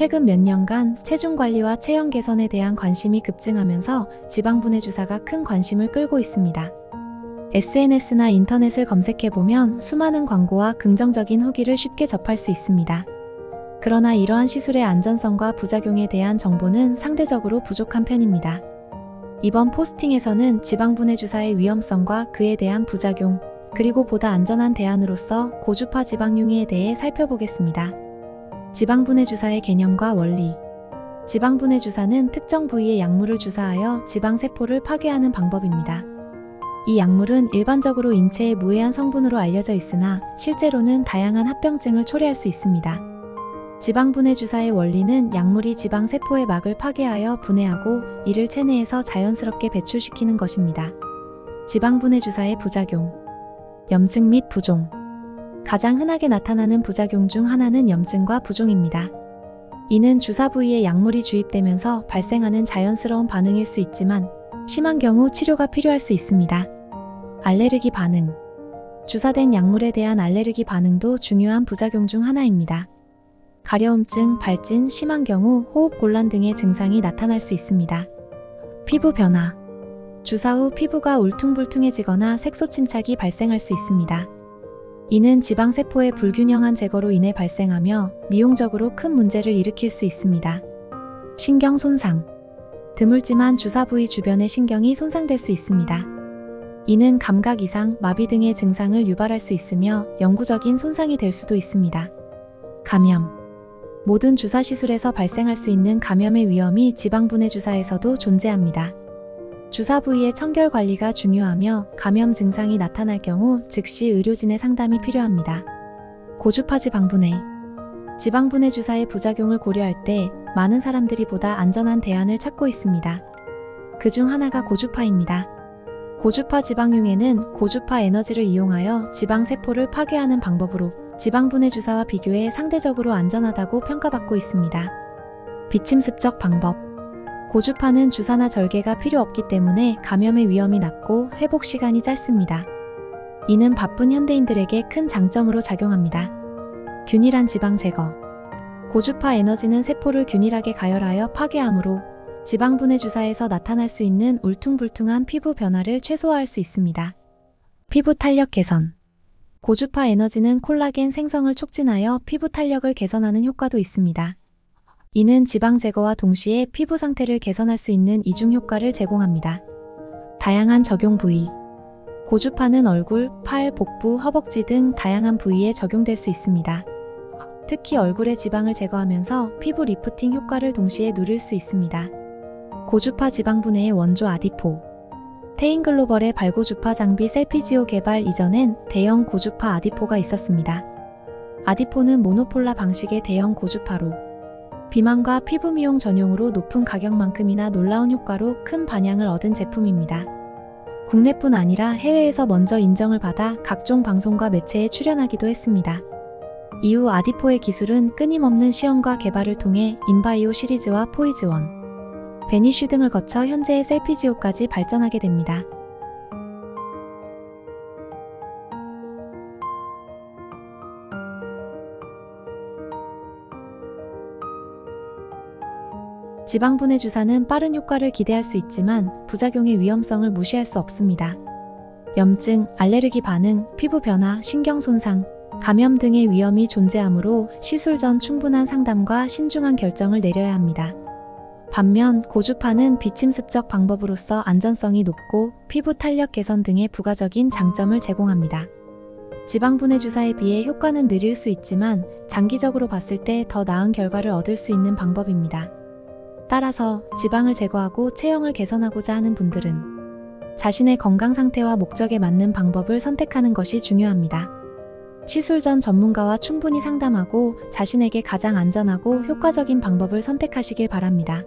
최근 몇 년간 체중 관리와 체형 개선에 대한 관심이 급증하면서 지방분해 주사가 큰 관심을 끌고 있습니다. SNS나 인터넷을 검색해보면 수많은 광고와 긍정적인 후기를 쉽게 접할 수 있습니다. 그러나 이러한 시술의 안전성과 부작용에 대한 정보는 상대적으로 부족한 편입니다. 이번 포스팅에서는 지방분해 주사의 위험성과 그에 대한 부작용, 그리고 보다 안전한 대안으로서 고주파 지방흉해에 대해 살펴보겠습니다. 지방분해 주사의 개념과 원리. 지방분해 주사는 특정 부위에 약물을 주사하여 지방세포를 파괴하는 방법입니다. 이 약물은 일반적으로 인체에 무해한 성분으로 알려져 있으나 실제로는 다양한 합병증을 초래할 수 있습니다. 지방분해 주사의 원리는 약물이 지방세포의 막을 파괴하여 분해하고 이를 체내에서 자연스럽게 배출시키는 것입니다. 지방분해 주사의 부작용. 염증 및 부종. 가장 흔하게 나타나는 부작용 중 하나는 염증과 부종입니다. 이는 주사 부위에 약물이 주입되면서 발생하는 자연스러운 반응일 수 있지만 심한 경우 치료가 필요할 수 있습니다. 알레르기 반응. 주사된 약물에 대한 알레르기 반응도 중요한 부작용 중 하나입니다. 가려움증, 발진, 심한 경우 호흡곤란 등의 증상이 나타날 수 있습니다. 피부 변화. 주사 후 피부가 울퉁불퉁해지거나 색소 침착이 발생할 수 있습니다. 이는 지방세포의 불균형한 제거로 인해 발생하며 미용적으로 큰 문제를 일으킬 수 있습니다. 신경 손상. 드물지만 주사 부위 주변의 신경이 손상될 수 있습니다. 이는 감각 이상, 마비 등의 증상을 유발할 수 있으며 영구적인 손상이 될 수도 있습니다. 감염. 모든 주사 시술에서 발생할 수 있는 감염의 위험이 지방분해 주사에서도 존재합니다. 주사 부위의 청결 관리가 중요하며 감염 증상이 나타날 경우 즉시 의료진의 상담이 필요합니다. 고주파 지방분해. 지방분해 주사의 부작용을 고려할 때 많은 사람들이 보다 안전한 대안을 찾고 있습니다. 그중 하나가 고주파입니다. 고주파 지방흉해는 고주파 에너지를 이용하여 지방세포를 파괴하는 방법으로 지방분해 주사와 비교해 상대적으로 안전하다고 평가받고 있습니다. 비침습적 방법. 고주파는 주사나 절개가 필요 없기 때문에 감염의 위험이 낮고 회복 시간이 짧습니다. 이는 바쁜 현대인들에게 큰 장점으로 작용합니다. 균일한 지방 제거. 고주파 에너지는 세포를 균일하게 가열하여 파괴하므로 지방분해 주사에서 나타날 수 있는 울퉁불퉁한 피부 변화를 최소화할 수 있습니다. 피부 탄력 개선. 고주파 에너지는 콜라겐 생성을 촉진하여 피부 탄력을 개선하는 효과도 있습니다. 이는 지방 제거와 동시에 피부 상태를 개선할 수 있는 이중 효과를 제공합니다. 다양한 적용 부위. 고주파는 얼굴, 팔, 복부, 허벅지 등 다양한 부위에 적용될 수 있습니다. 특히 얼굴의 지방을 제거하면서 피부 리프팅 효과를 동시에 누릴 수 있습니다. 고주파 지방분해의 원조 아디포. 테인글로벌의 발고주파 장비 셀피지오 개발 이전엔 대형 고주파 아디포가 있었습니다. 아디포는 모노폴라 방식의 대형 고주파로 비만과 피부 미용 전용으로 높은 가격만큼이나 놀라운 효과로 큰 반향을 얻은 제품입니다. 국내뿐 아니라 해외에서 먼저 인정을 받아 각종 방송과 매체에 출연하기도 했습니다. 이후 아디포의 기술은 끊임없는 시험과 개발을 통해 인바이오 시리즈와 포이즈원, 베니쉬 등을 거쳐 현재의 셀피지오까지 발전하게 됩니다. 지방분해 주사는 빠른 효과를 기대할 수 있지만 부작용의 위험성을 무시할 수 없습니다. 염증, 알레르기 반응, 피부 변화, 신경 손상, 감염 등의 위험이 존재하므로 시술 전 충분한 상담과 신중한 결정을 내려야 합니다. 반면 고주파는 비침습적 방법으로서 안전성이 높고 피부 탄력 개선 등의 부가적인 장점을 제공합니다. 지방분해 주사에 비해 효과는 느릴 수 있지만 장기적으로 봤을 때 더 나은 결과를 얻을 수 있는 방법입니다. 따라서 지방을 제거하고 체형을 개선하고자 하는 분들은 자신의 건강 상태와 목적에 맞는 방법을 선택하는 것이 중요합니다. 시술 전 전문가와 충분히 상담하고 자신에게 가장 안전하고 효과적인 방법을 선택하시길 바랍니다.